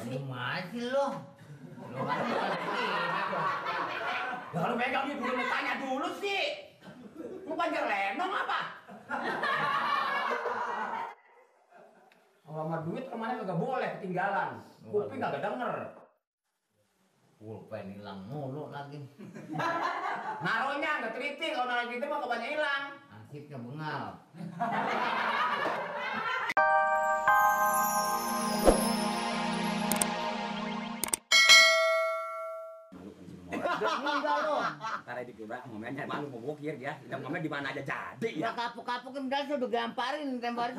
Gimana sih lo? Lo kan ya lu megang nih dulu tanya dulu sih. Lu pajar lenong apa? Kalau sama duit kemana nggak boleh ketinggalan. Kuping nggak denger. pulpen hilang mulu lagi. Naruhnya nggak teliti, kalau naruh gitu mah kebanyakan hilang. Asiknya bengal. Enggak lo. Ntar di kelurahan momennya malu mau bokir ya. Hilang momen di mana aja jadi Ya ya. kapuk-kapukin udah sudah gamparin tembarin.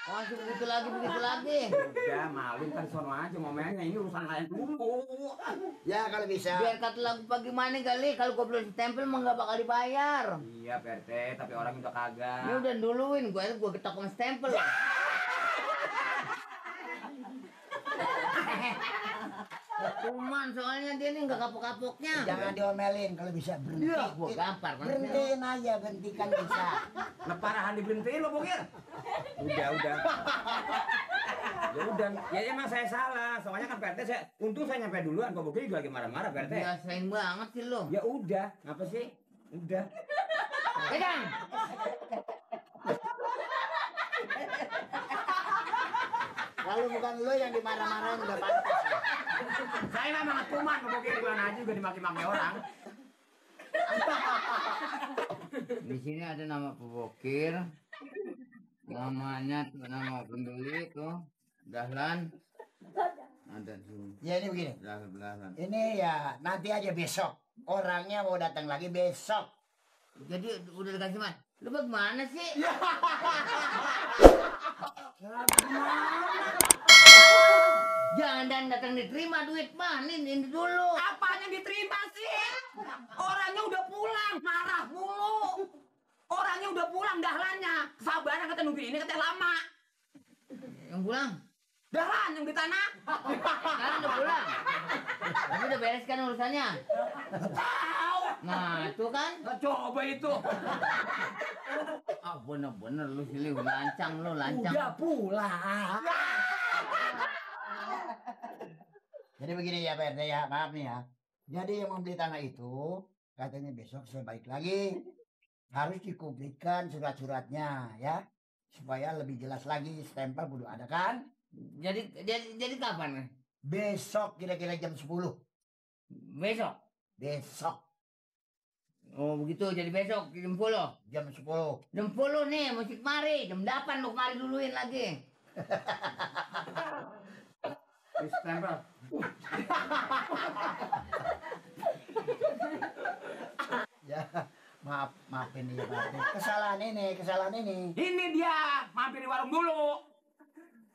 Masuk begitu lagi. Udah malu kan sono aja momennya, ini urusan lain dulu. Ya kalau bisa. Biar kata lagu bagaimana kali, kalau gua belum stempel mah nggak bakal dibayar. Iya PRT, tapi orang udah kagak. Ini udah duluin, gua ketok sama stempel. Cuman soalnya dia nih nggak kapok-kapoknya. Jangan diomelin kalau bisa berhenti. Iya, gua gampar. Berhentiin aja, berhentikan bisa. Leparahan diberhentiin lo bokir. Udah. Ya udah, ya emang saya salah. Soalnya kan PRT untung saya nyampe duluan. Kok bokir juga lagi marah-marah PRT. Biasain banget sih lo. Ya udah, ngapa sih? Udah. Pegang. Kalau bukan lo yang dimarah-marahin udah pantas. Saya memang cuman bokir di mana aja juga dimaki-maki orang. Di sini ada nama pebokir, nama pembeli tuh, Dahlan. Ada tuh. Ya ini begini. Dahlan. Ini ya nanti aja besok. Orangnya mau datang lagi besok. Jadi udah dikasih man. Lu bagaimana sih? Jangan datang diterima duit mah, ini dulu. Apanya diterima sih? Orangnya udah pulang, marah mulu. Orangnya udah pulang, dahlannya. Kesabaran kata nungguin ini katanya lama. Yang pulang? Dahlan yang di tanah. Sekarang udah pulang. Tapi udah beres kan urusannya? Tahu. Nah, itu kan. Coba itu. Ah, bener-bener lu sih, lancang. Udah pulang. Jadi begini ya Pak RT ya, maaf nih ya. Jadi yang membeli tanah itu katanya besok saya balik lagi. Harus dikumpulkan surat-suratnya ya. Supaya lebih jelas lagi, stempel kudu ada kan? Jadi kapan? Besok kira-kira jam 10. Besok. Besok Oh begitu, jadi besok jam 10. jam 10. Jam 10 nih, mesti kemari. Jam 8 lu kemari duluin lagi. Stempel. Ya, maafin ya Pak RT. Kesalahan ini. Ini dia, mampir di warung dulu.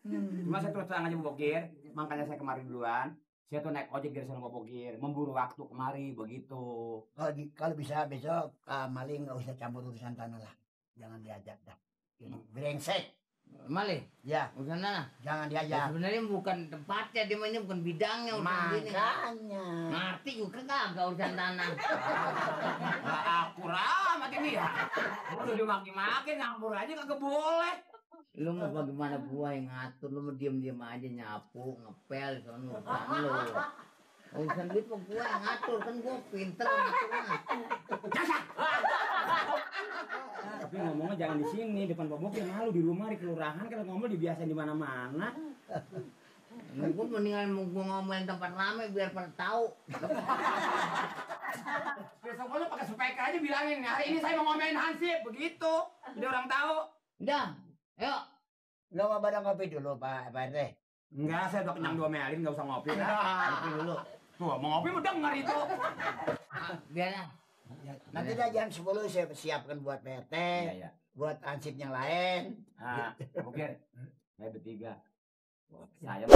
Cuma saya terus terang aja Bu Bokir, makanya saya kemari duluan. Saya tuh naik ojek dari sana Bu Bokir, memburu waktu kemari begitu. Kalau bisa besok maling nggak usah campur urusan tanah lah. Jangan diajak dah. Ini brengsek. Malih? Ya, Urusan mana? jangan Ya, diajak. sebenarnya bukan tempatnya, dia mainnya bukan bidangnya urusan gini. Makanya. Ngerti juga kagak urusan tanah. Nggak akurat amat ini ya. Udah dimaki-maki, ngampur aja kagak boleh. Lu mau bagaimana gua yang ngatur, lu mau diem aja nyapu, ngepel, sono urusan lu. Urusan duit mah gua yang ngatur, kan gua pinter ngaturnya. Tapi ngomongnya jangan di sini, depan Pak Bokir malu di rumah di kelurahan kalau ngomong dibiasain di mana-mana. Gua mendingan gua ngomongin tempat rame biar pada tahu. Besok lu pakai speaker aja bilangin, hari ini saya mau ngomongin Hansip, begitu. Jadi orang tahu. Udah, ayo. Lo mau pada ngopi dulu Pak RT. Enggak, saya udah kenyang diomelin, nggak usah ngopi lah. Ngopi dulu. Tuh, mau ngopi mau denger itu. Biar lah. Ya, nanti dah jam 10 saya siapkan buat PRT, Iya. buat ansip yang lain. Ah, Bokir, saya bertiga. Saya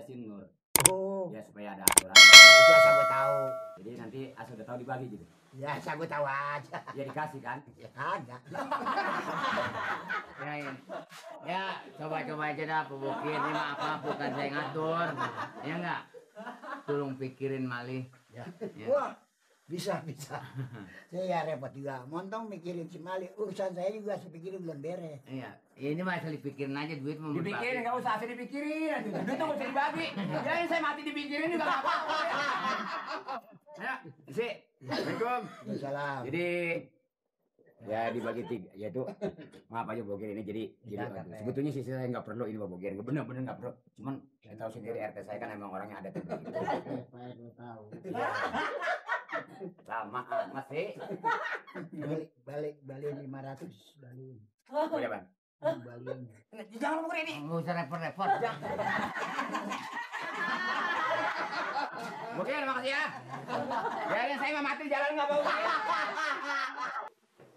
sih Nur. Oh, Ya supaya ada aturan. itu asal gue tahu. Jadi nanti asal udah tahu dibagi gitu. Ya asal gue tahu aja. Ya dikasih kan? Ya kagak. Ya, coba aja dah Pak Bokir, ini mah apa bukan saya ngatur. Ya enggak? Tolong pikirin Malih. Ya. Ya. Wah, Bisa. Saya repot juga. Montong mikirin si Mali. Urusan saya juga saya pikirin belum beres. Iya, ini masih dipikirin aja duit mau Dipikirin nggak usah asli dipikirin. Duit tuh mesti dibagi. Jadi saya mati dipikirin juga nggak apa-apa. Ya, sih. Assalamualaikum. Salam. Jadi ya dibagi tiga, yaitu maaf aja Bogir ini jadi sebetulnya sih saya nggak perlu ini Pak Bogir, bener-bener nggak perlu. Cuman saya tahu sendiri RT saya kan emang orangnya ada begitu. Tahu. Lama amat sih. Balik 500 balik. Boleh Bang. Balik. Jangan Bogir ini. nggak usah repot-repot. Bogir makasih ya. Ya yang saya mah mati jalan nggak mau.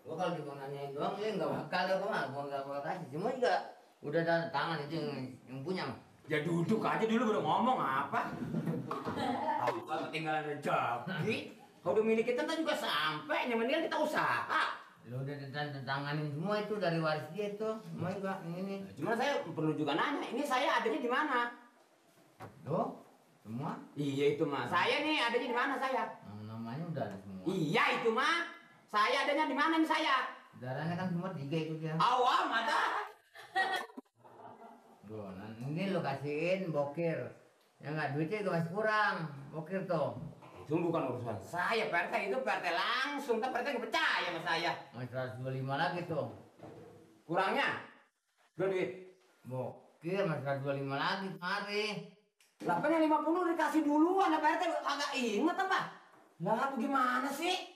Gua kalau cuma nanyain doang dia nggak bakal ya gua nggak bakal kasih. Cuma juga udah tanda tangan itu yang punya mah. Ya duduk aja dulu baru ngomong apa? Apa ketinggalan rezeki? Kalau udah milik kita kan juga sampai, yang mendingan kita usaha. Lu udah tanda tanganin semua itu dari waris dia itu. Semua juga ini. Cuma saya perlu juga nanya, ini saya adanya di mana? Tuh, semua. Iya itu mah. Saya nih adanya di mana saya? Namanya udah ada semua. Iya itu mah. Saya adanya di mana nih saya? Darahnya kan semua 3 itu dia. Awal mata. Tuh, ini lu kasihin bokir. Ya enggak duitnya itu masih kurang. Bokir tuh. Itu bukan urusan saya, PRT itu PRT langsung, tapi PRT nggak percaya sama saya. Masih 125 lagi tuh. Kurangnya? Berapa duit? Bokir masih 125 lagi mari. Lah kan yang 50 dikasih duluan, lah PRT agak inget apa? Lah gimana sih?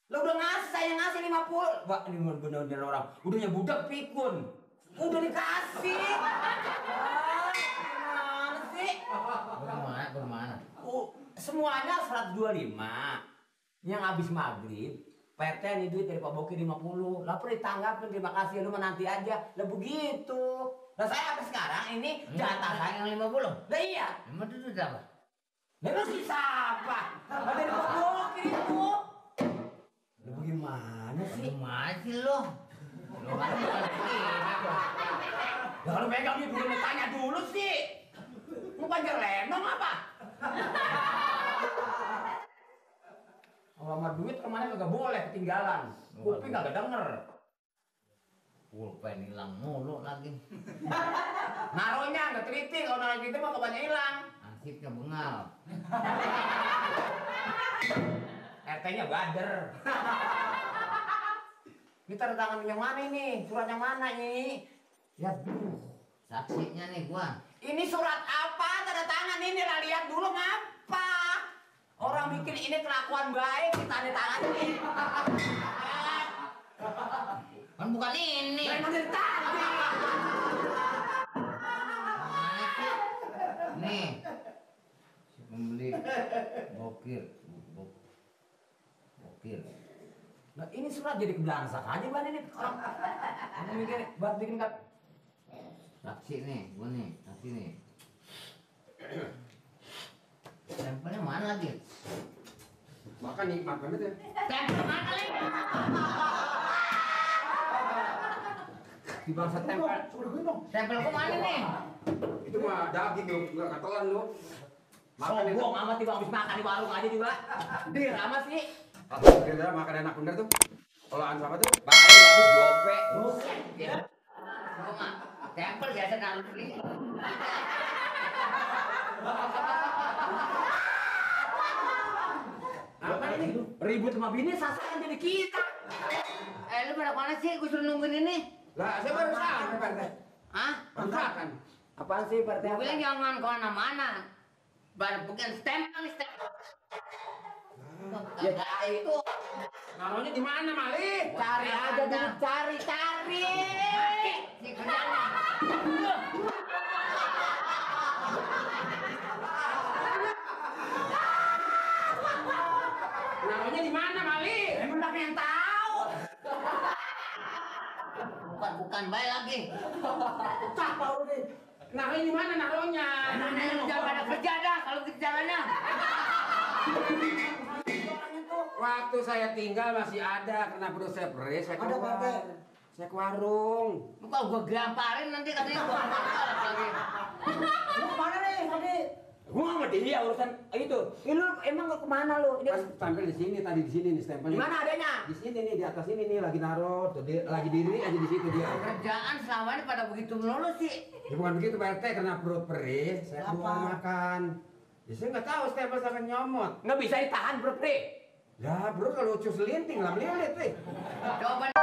Lo udah ngasih, saya ngasih 50. Wah ini bener-bener orang, udahnya budak pikun. Udah dikasih. Gimana sih? Kemana? Semuanya 125. Yang habis maghrib, PRT nih duit dari Pak Boki 50. Lah perlu ditanggapin, terima kasih, lu menanti aja. Lah begitu. Lah saya sampai sekarang ini jatah saya yang 50. Lah iya. Emang itu berapa? Memang sisa apa? Ada di Pak Boki itu. Lah bagaimana sih? Masih lo. Lo kan bukan begini. Ya kalau megang dia dulu tanya dulu sih. Mau panjer lenong apa? Kalau sama duit kemana kagak boleh ketinggalan. Kuping kagak denger. Pulpen hilang mulu lagi. Naruhnya nggak teliti, kalau naruh gitu mah kebanyakan hilang. Ansipnya bengal. RT-nya bader. Ini tanda tangan yang mana ini? Surat yang mana ini? Ya, saksinya nih gua. Ini surat apa? Tanda tangan ini lah, lihat dulu ngapa? Orang bikin ini kelakuan baik, ditanda tangan ini. Kan bukan ini. Memang dari tadi. Mana sih? Nih. Si pembeli bokir. Bokir. Nah, ini surat jadi kebelangsak aja ban ini. Orang mikir buat bikin kan. Saksi nih, gua nih, saksi nih. Stempelnya mana lagi? Makan nikmat banget ya. Stempel mana lagi? Di bangsa tempel. Stempel gua mana nih? Itu mah daging lu, enggak katelan lu. Makan itu amat tiba habis makan di warung aja juga. Dir amat sih. Kira-kira makan enak bener tuh. Olahan sama tuh. Paling habis gope. Buset. Gua mah stempel biasa naruh di. Apa ini? Ribut sama bini sasaran jadi kita. Lu pada mana sih? Gua suruh nungguin ini. Lah, saya baru sampai Pak RT. Hah? Baru makan. Apaan sih Pak RT? Gua bilang jangan kemana-mana. Baru pegang stempel nih stempel. Ya itu. Naruhnya di mana, Mali? Cari aja dulu, cari. Si kerjanya. Naruhnya di mana, Mali? Emang enggak yang tahu. Bukan baik lagi. Capa udah. Naruhnya di mana naruhnya? Mana lu jangan pada kerja dah kalau gitu jalannya. Waktu saya tinggal masih ada karena perlu saya beri, saya Ada, Pak RT. Saya ke warung. Kalau gua gamparin nanti katanya gua bakal lagi. Lu kemana nih tadi? Gua sama dia urusan itu. Lu emang kemana lu? Pas tampil di sini tadi di sini nih stempelnya. Di mana adanya? Di sini nih di atas ini nih lagi naruh, tuh, lagi diri aja di situ dia. Kerjaan selama ini pada begitu melulu sih. Ya bukan begitu Pak RT, karena perut perih, saya Apa? keluar makan. Ya saya nggak tahu stempel sampai nyomot. Nggak bisa ditahan, Bro, Pri. Ya bro kalau ucus selinting lah melilit nih. Coba